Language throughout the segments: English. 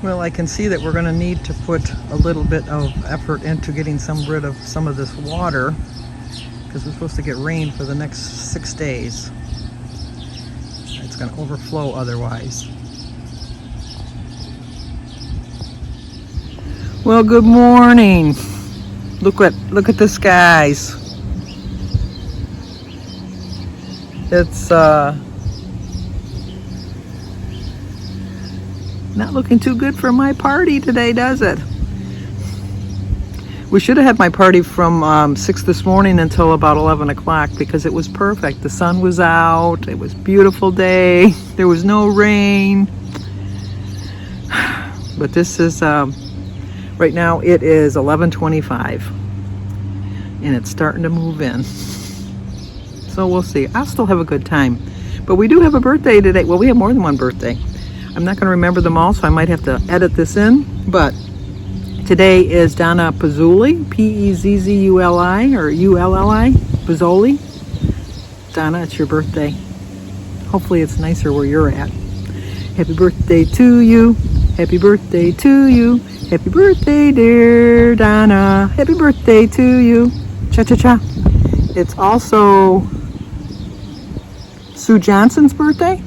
Well, I can see that we're going to need to put a little bit of effort into getting rid of some of this water, because we're supposed to get rain for the next 6 days. It's going to overflow otherwise. Well, good morning. Look at the skies. It's not looking too good for my party today, does it? We should have had my party from 6 this morning until about 11 o'clock because it was perfect. The sun was out. It was a beautiful day. There was no rain. But this is, right now it is 11:25 and it's starting to move in. So we'll see. I'll still have a good time. But we do have a birthday today. Well, we have more than one birthday. I'm not going to remember them all, so I might have to edit this in. But today is Donna Pezzulli, Pezzuli, or Ulli, Pezzoli. Donna, it's your birthday. Hopefully it's nicer where you're at. Happy birthday to you. Happy birthday to you. Happy birthday, dear Donna. Happy birthday to you. Cha-cha-cha. It's also Sue Johnson's birthday.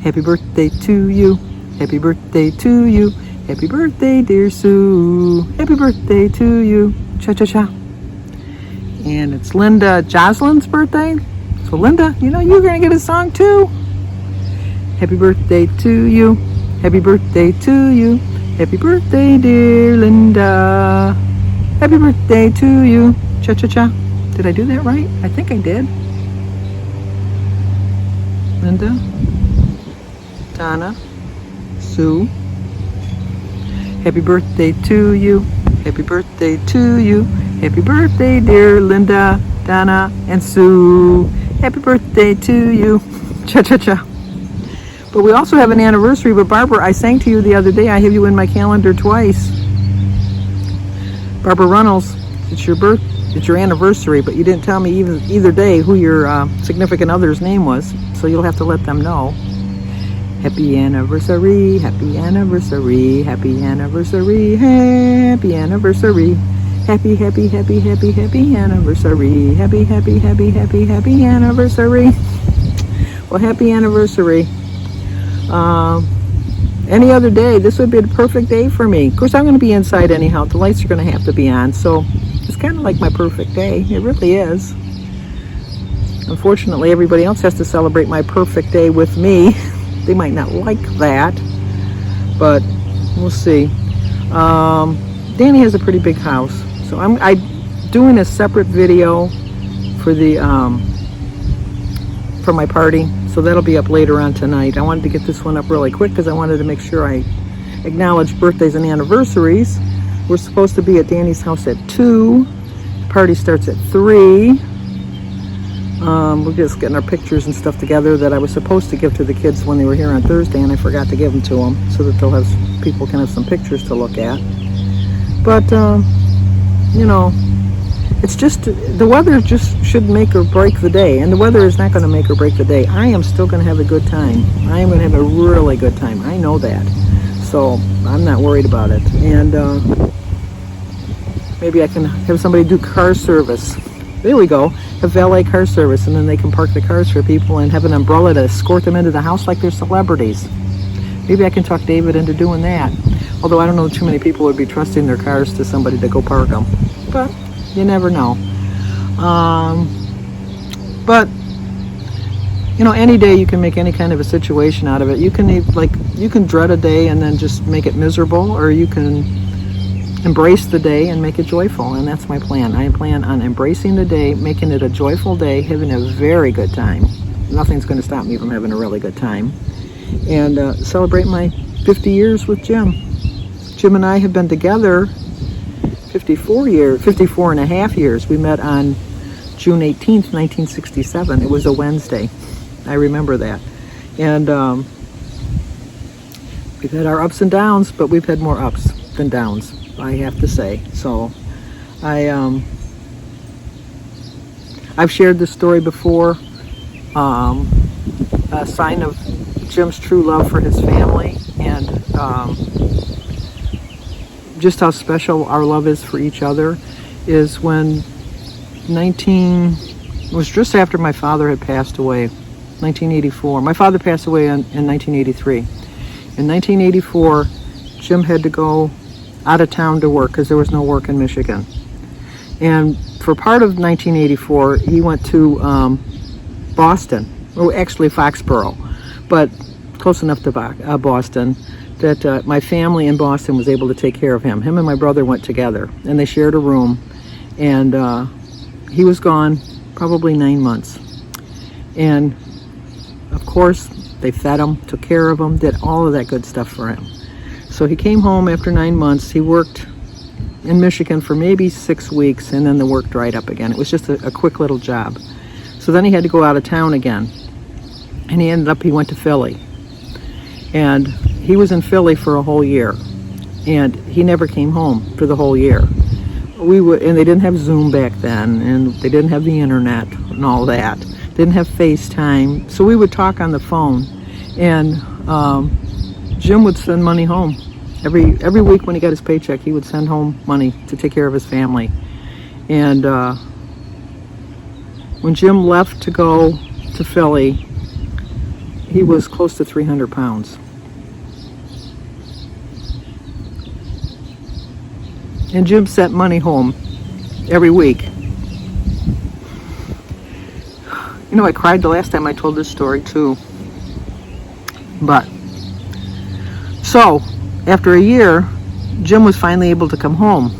Happy birthday to you. Happy birthday to you. Happy birthday, dear Sue. Happy birthday to you. Cha-cha-cha. And it's Linda Jocelyn's birthday. So Linda, you know you're going to get a song too. Happy birthday to you. Happy birthday to you. Happy birthday, dear Linda. Happy birthday to you. Cha-cha-cha. Did I do that right? I think I did. Linda, Donna, Sue. Happy birthday to you. Happy birthday to you. Happy birthday, dear Linda, Donna, and Sue. Happy birthday to you. Cha-cha-cha. But we also have an anniversary. But Barbara, I sang to you the other day. I have you in my calendar twice. Barbara Runnels, it's your anniversary, but you didn't tell me either day who your significant other's name was. So you'll have to let them know. Happy anniversary, happy anniversary, happy anniversary, happy anniversary. Happy, happy, happy, happy, happy anniversary. Happy, happy, happy, happy, happy anniversary. Well, happy anniversary. Any other day, this would be the perfect day for me. Of course, I'm going to be inside anyhow. The lights are going to have to be on. So it's kind of like my perfect day. It really is. Unfortunately, everybody else has to celebrate my perfect day with me. They might not like that, but we'll see. Danny has a pretty big house, so I'm doing a separate video for the for my party, so that'll be up later on tonight. I wanted to get this one up really quick because I wanted to make sure I acknowledge birthdays and anniversaries. We're supposed to be at Danny's house at 2. The party starts at 3. We're just getting our pictures and stuff together that I was supposed to give to the kids when they were here on Thursday, and I forgot to give them to them so that people can have some pictures to look at. But you know, it's just the weather just should make or break the day, and the weather is not going to make or break the day. I am still going to have a good time. I am going to have a really good time. I know that, so I'm not worried about it. And maybe I can have somebody do car service. There we go. Have valet car service, and then they can park the cars for people and have an umbrella to escort them into the house like they're celebrities. Maybe I can talk David into doing that. Although I don't know too many people would be trusting their cars to somebody to go park them. But you never know. But you know, any day you can make any kind of a situation out of it. You can dread a day and then just make it miserable, or you can embrace the day and make it joyful, and that's my plan. I plan on embracing the day, making it a joyful day, having a very good time. Nothing's going to stop me from having a really good time, and celebrate my 50 years with Jim. Jim and I have been together 54 and a half years. We met on June 18th, 1967. It was a Wednesday. I remember that. And we've had our ups and downs, but we've had more ups than downs, I have to say. So I've shared this story before. A sign of Jim's true love for his family and just how special our love is for each other is when it was just after my father had passed away, 1984. My father passed away in 1983. In 1984, Jim had to go out of town to work because there was no work in Michigan. And for part of 1984, he went to Boston, or actually Foxborough, but close enough to Boston that my family in Boston was able to take care of him. Him and my brother went together, and they shared a room, and he was gone probably 9 months. And of course, they fed him, took care of him, did all of that good stuff for him. So he came home after 9 months. He worked in Michigan for maybe 6 weeks, and then the work dried up again. It was just a quick little job. So then he had to go out of town again, and he went to Philly. And he was in Philly for a whole year, and he never came home for the whole year. And they didn't have Zoom back then, and they didn't have the internet and all that. They didn't have FaceTime, so we would talk on the phone. And Jim would send money home every week when he got his paycheck. He would send home money to take care of his family. And when Jim left to go to Philly, he was close to 300 pounds. And Jim sent money home every week. You know, I cried the last time I told this story too. But, so, after a year, Jim was finally able to come home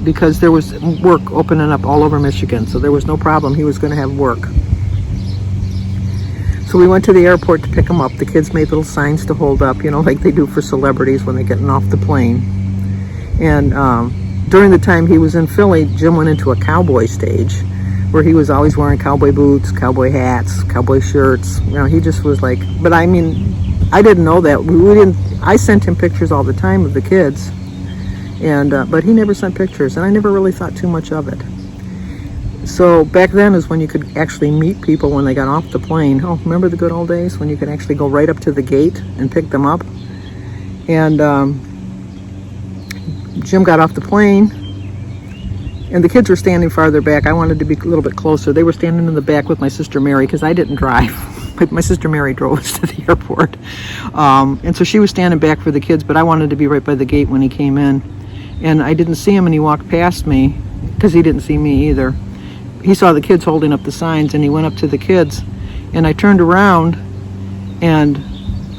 because there was work opening up all over Michigan, so there was no problem. He was going to have work. So we went to the airport to pick him up. The kids made little signs to hold up, you know, like they do for celebrities when they're getting off the plane. And during the time he was in Philly, Jim went into a cowboy stage where he was always wearing cowboy boots, cowboy hats, cowboy shirts. You know, he just was like, but I mean, I didn't know that. We didn't. I sent him pictures all the time of the kids, and but he never sent pictures, and I never really thought too much of it. So back then is when you could actually meet people when they got off the plane. Oh, remember the good old days when you could actually go right up to the gate and pick them up? And Jim got off the plane, and the kids were standing farther back. I wanted to be a little bit closer. They were standing in the back with my sister Mary because I didn't drive. My sister Mary drove us to the airport. And so she was standing back for the kids, but I wanted to be right by the gate when he came in. And I didn't see him, and he walked past me because he didn't see me either. He saw the kids holding up the signs, and he went up to the kids. And I turned around, and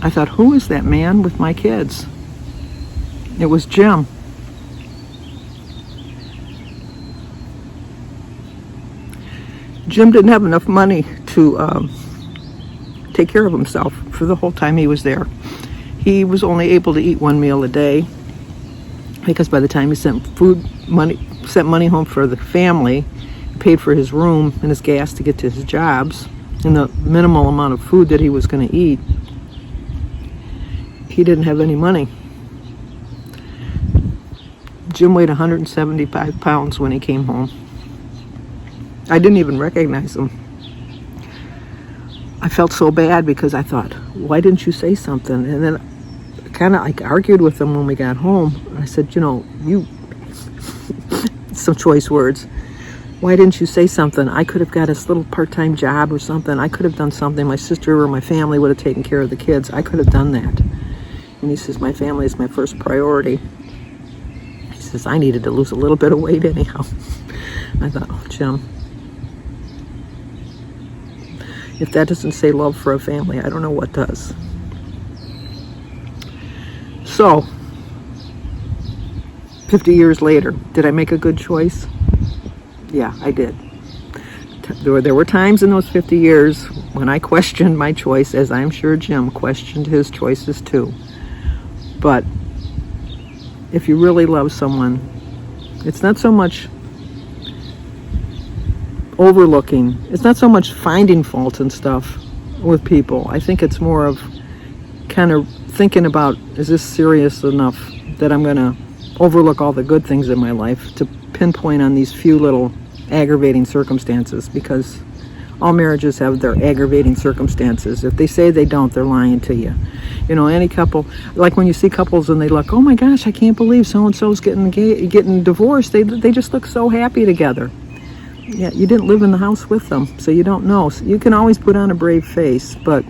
I thought, who is that man with my kids? It was Jim. Jim didn't have enough money to take care of himself for the whole time he was there. He was only able to eat one meal a day because by the time he sent money home for the family, paid for his room and his gas to get to his jobs, and the minimal amount of food that he was going to eat, he didn't have any money. Jim weighed 175 pounds when he came home. I didn't even recognize him. I felt so bad because I thought, why didn't you say something? And then kind of like argued with him when we got home. I said, you know, some choice words. Why didn't you say something? I could have got us a little part-time job or something. I could have done something. My sister or my family would have taken care of the kids. I could have done that. And he says, my family is my first priority. He says, I needed to lose a little bit of weight anyhow. I thought, oh, Jim. If that doesn't say love for a family, I don't know what does. So, 50 years later, did I make a good choice? Yeah, I did. There were times in those 50 years when I questioned my choice, as I'm sure Jim questioned his choices too. But if you really love someone, it's not so much overlooking. It's not so much finding fault and stuff with people. I think it's more of kind of thinking about, is this serious enough that I'm going to overlook all the good things in my life to pinpoint on these few little aggravating circumstances? Because All marriages have their aggravating circumstances. If they say they don't, they're lying to you. You know, any couple, like when you see couples and they look, oh my gosh, I can't believe so-and-so's getting divorced. They just look so happy together. Yeah, you didn't live in the house with them, so you don't know. So you can always put on a brave face, but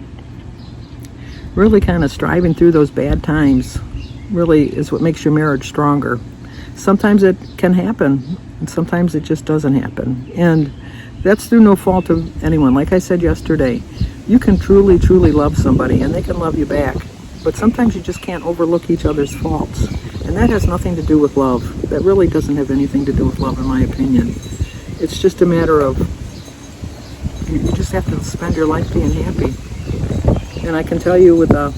really kind of striving through those bad times really is what makes your marriage stronger. Sometimes it can happen, and sometimes it just doesn't happen. And that's through no fault of anyone. Like I said yesterday, you can truly, truly love somebody, and they can love you back. But sometimes you just can't overlook each other's faults. And that has nothing to do with love. That really doesn't have anything to do with love, in my opinion. It's just a matter of, you just have to spend your life being happy. And I can tell you I've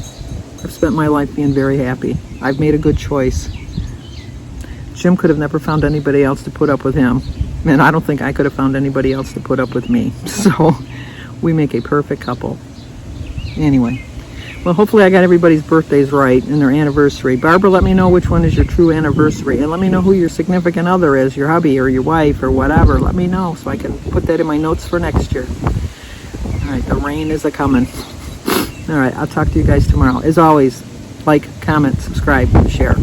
spent my life being very happy. I've made a good choice. Jim could have never found anybody else to put up with him. And I don't think I could have found anybody else to put up with me. So we make a perfect couple. Anyway, well, hopefully I got everybody's birthdays right and their anniversary. Barbara, let me know which one is your true anniversary. And let me know who your significant other is, your hubby or your wife or whatever. Let me know so I can put that in my notes for next year. All right, the rain is a-coming. All right, I'll talk to you guys tomorrow. As always, like, comment, subscribe, share.